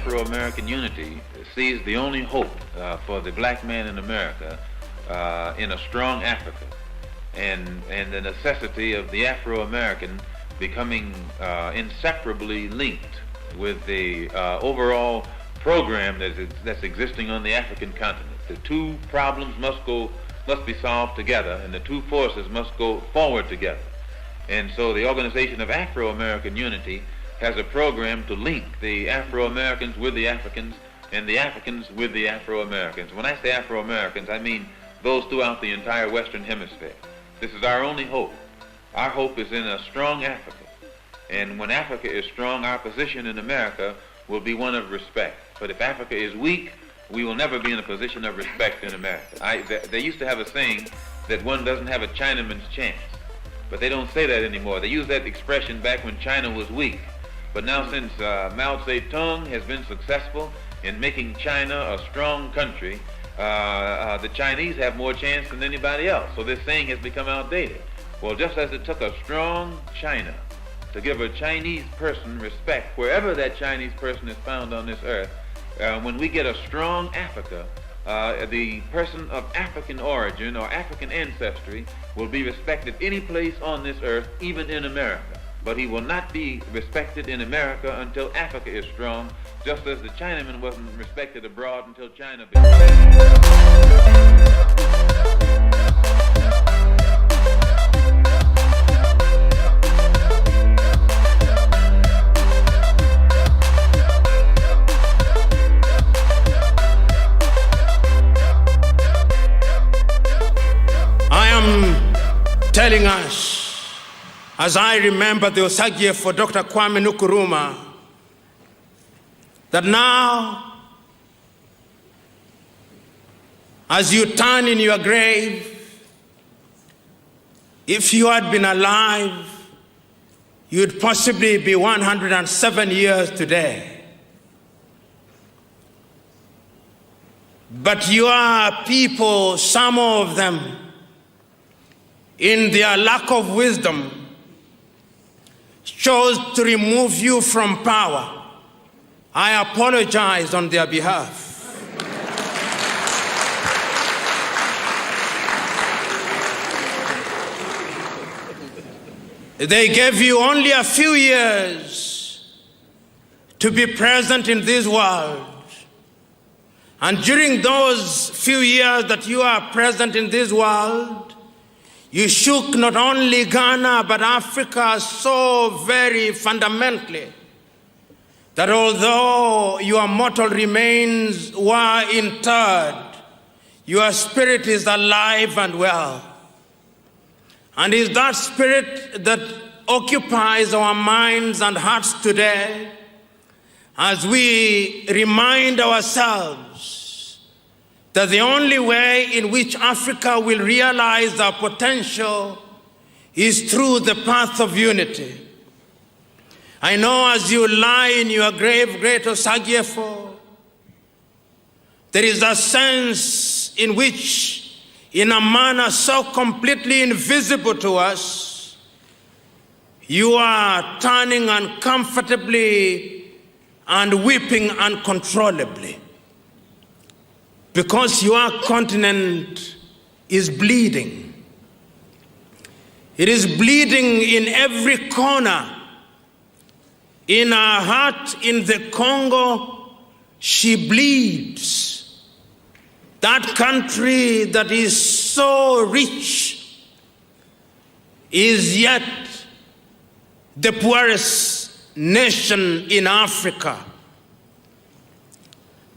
Afro-American unity sees the only hope for the black man in America in a strong Africa, and the necessity of the Afro-American becoming inseparably linked with the overall program that's existing on the African continent. The two problems must be solved together, and the two forces must go forward together. And so the Organization of Afro-American Unity has a program to link the Afro-Americans with the Africans and the Africans with the Afro-Americans. When I say Afro-Americans, I mean those throughout the entire Western Hemisphere. This is our only hope. Our hope is in a strong Africa. And when Africa is strong, our position in America will be one of respect. But if Africa is weak, we will never be in a position of respect in America. They used to have a saying that one doesn't have a Chinaman's chance. But they don't say that anymore. They used that expression back when China was weak. But now since Mao Zedong has been successful in making China a strong country, the Chinese have more chance than anybody else. So this saying has become outdated. Well, just as it took a strong China to give a Chinese person respect wherever that Chinese person is found on this earth, when we get a strong Africa, the person of African origin or African ancestry will be respected any place on this earth, even in America. But he will not be respected in America until Africa is strong, just as the Chinaman wasn't respected abroad until China became. Telling us, as I remember the Osagie for Dr. Kwame Nkrumah, that now, as you turn in your grave, if you had been alive, you'd possibly be 107 years today. But your people, some of them, in their lack of wisdom, chose to remove you from power. I apologize on their behalf. They gave you only a few years to be present in this world. And during those few years that you are present in this world, you shook not only Ghana, but Africa so very fundamentally that although your mortal remains were interred, your spirit is alive and well. And it's that spirit that occupies our minds and hearts today as we remind ourselves that the only way in which Africa will realize our potential is through the path of unity. I know as you lie in your grave, Great Osagyefo, there is a sense in which, in a manner so completely invisible to us, you are turning uncomfortably and weeping uncontrollably. Because your continent is bleeding. It is bleeding in every corner. In our heart, in the Congo, she bleeds. That country that is so rich is yet the poorest nation in Africa.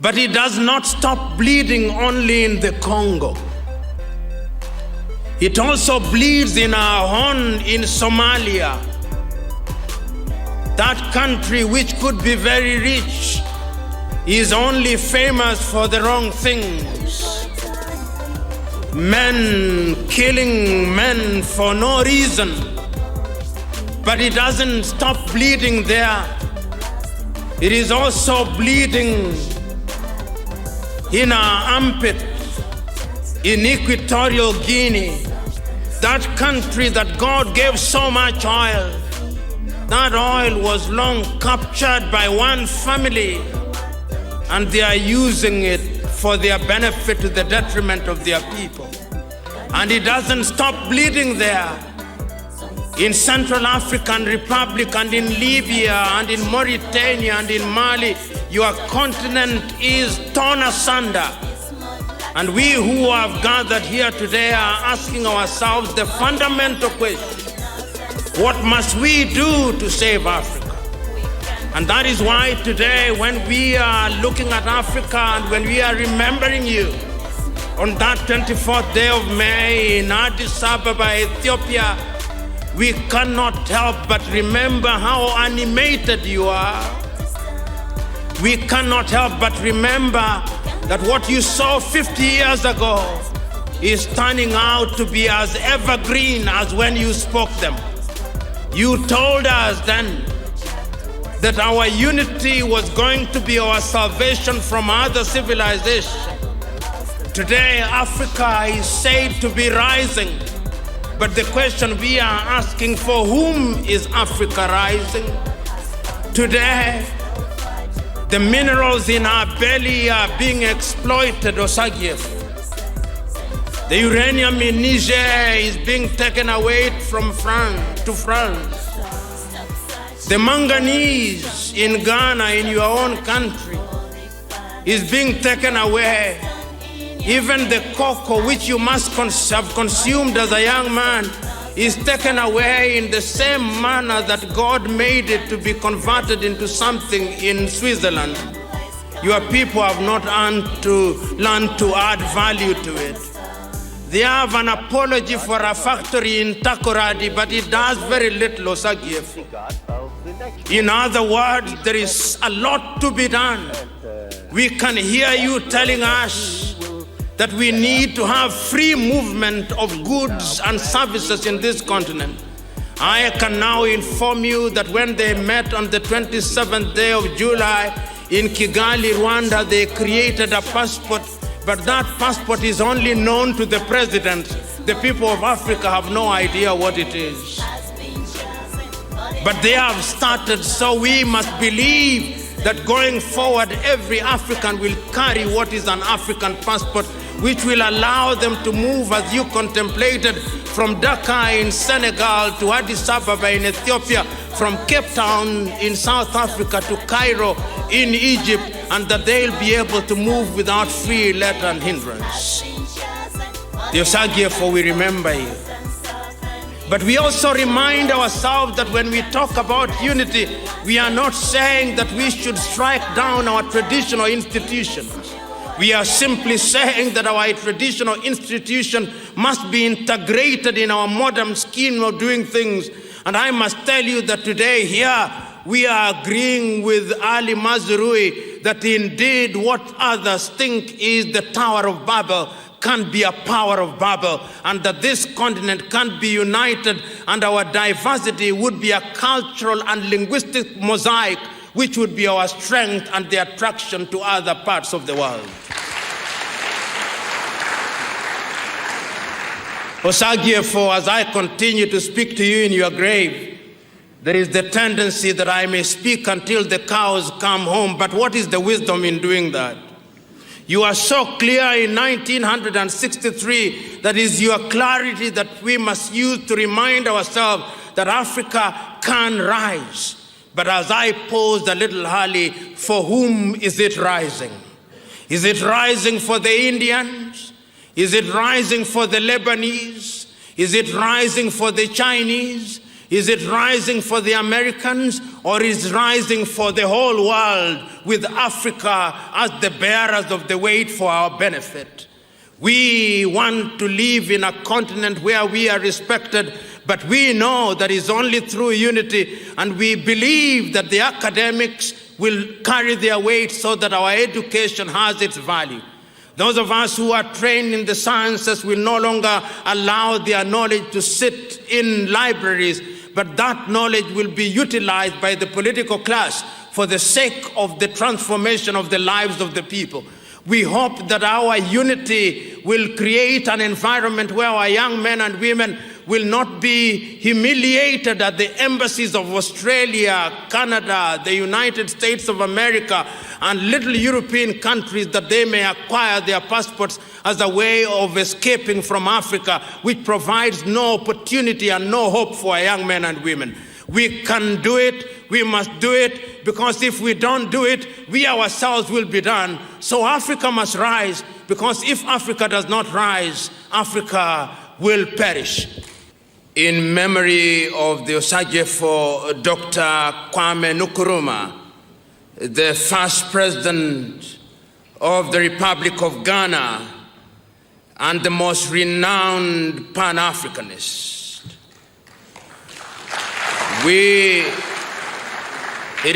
But it does not stop bleeding only in the Congo. It also bleeds in our horn in Somalia. That country, which could be very rich, is only famous for the wrong things. Men killing men for no reason. But it doesn't stop bleeding there. It is also bleeding in our armpit, in Equatorial Guinea, that country that God gave so much oil. That oil was long captured by one family and they are using it for their benefit to the detriment of their people. And it doesn't stop bleeding there. In Central African Republic and in Libya and in Mauritania and in Mali, your continent is torn asunder. And we who have gathered here today are asking ourselves the fundamental question: what must we do to save Africa? And that is why today, when we are looking at Africa and when we are remembering you on that 24th day of May in Addis Ababa, Ethiopia, we cannot help but remember how animated you are. We cannot help but remember that what you saw 50 years ago is turning out to be as evergreen as when you spoke them. You told us then that our unity was going to be our salvation from other civilizations. Today, Africa is said to be rising, but the question we are asking, for whom is Africa rising? Today, the minerals in our belly are being exploited, Osagief. The uranium in Niger is being taken away from France to France. The manganese in Ghana, in your own country, is being taken away. Even the cocoa which you must have consumed as a young man is taken away in the same manner that God made it to be converted into something in Switzerland. Your people have not learned to add value to it. They have an apology for a factory in Takoradi, but it does very little, Osagief. In other words, there is a lot to be done. We can hear you telling us that we need to have free movement of goods and services in this continent. I can now inform you that when they met on the 27th day of July in Kigali, Rwanda, they created a passport, but that passport is only known to the president. The people of Africa have no idea what it is. But they have started, so we must believe that going forward, every African will carry what is an African passport, which will allow them to move, as you contemplated, from Dakar in Senegal to Addis Ababa in Ethiopia, from Cape Town in South Africa to Cairo in Egypt, and that they'll be able to move without free let and hindrance. The Osagief, we remember you. But we also remind ourselves that when we talk about unity, we are not saying that we should strike down our traditional institutions. We are simply saying that our traditional institution must be integrated in our modern scheme of doing things. And I must tell you that today here, we are agreeing with Ali Mazrui that indeed what others think is the Tower of Babel can be a power of Babel, and that this continent can be united, and our diversity would be a cultural and linguistic mosaic, which would be our strength and the attraction to other parts of the world. Osagiefo, as I continue to speak to you in your grave, there is the tendency that I may speak until the cows come home, but what is the wisdom in doing that? You are so clear in 1963, that is your clarity that we must use to remind ourselves that Africa can rise. But as I posed a little early, for whom is it rising? Is it rising for the Indians? Is it rising for the Lebanese? Is it rising for the Chinese? Is it rising for the Americans, or is it rising for the whole world with Africa as the bearers of the weight for our benefit? We want to live in a continent where we are respected, but we know that it's only through unity, and we believe that the academics will carry their weight so that our education has its value. Those of us who are trained in the sciences will no longer allow their knowledge to sit in libraries, but that knowledge will be utilized by the political class for the sake of the transformation of the lives of the people. We hope that our unity will create an environment where our young men and women will not be humiliated at the embassies of Australia, Canada, the United States of America, and little European countries that they may acquire their passports as a way of escaping from Africa, which provides no opportunity and no hope for young men and women. We can do it, we must do it, because if we don't do it, we ourselves will be done. So Africa must rise, because if Africa does not rise, Africa will perish. In memory of the Osagyefo Dr. Kwame Nkrumah, the first president of the Republic of Ghana and the most renowned Pan-Africanist, it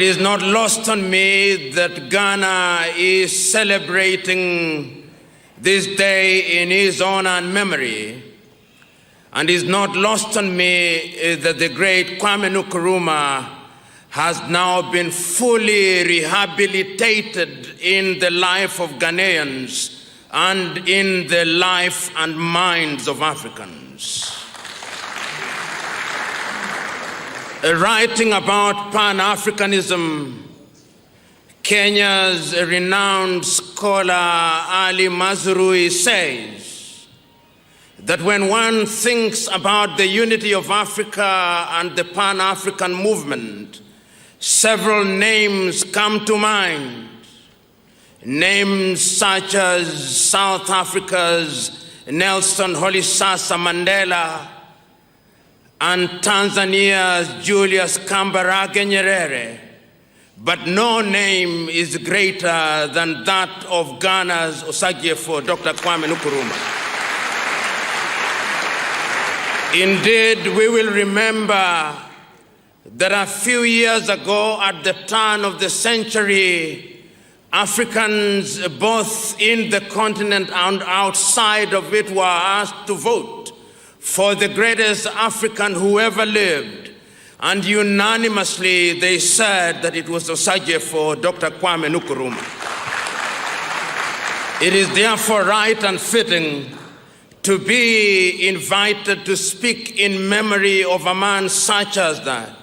is not lost on me that Ghana is celebrating this day in his honor and memory, and it's not lost on me that the great Kwame Nkrumah has now been fully rehabilitated in the life of Ghanaians and in the life and minds of Africans. Writing about Pan-Africanism, Kenya's renowned scholar Ali Mazrui says that when one thinks about the unity of Africa and the Pan-African movement, several names come to mind. Names such as South Africa's Nelson Rolihlahla Mandela and Tanzania's Julius Kambarage Nyerere, but no name is greater than that of Ghana's Osagyefo Dr. Kwame Nkrumah. Indeed, we will remember that a few years ago, at the turn of the century, Africans both in the continent and outside of it were asked to vote for the greatest African who ever lived, and unanimously they said that it was Osagyefo Dr. Kwame Nkrumah. It is therefore right and fitting to be invited to speak in memory of a man such as that.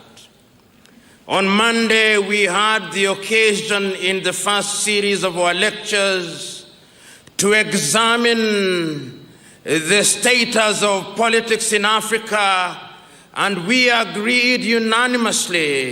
On Monday, we had the occasion in the first series of our lectures to examine the status of politics in Africa, and we agreed unanimously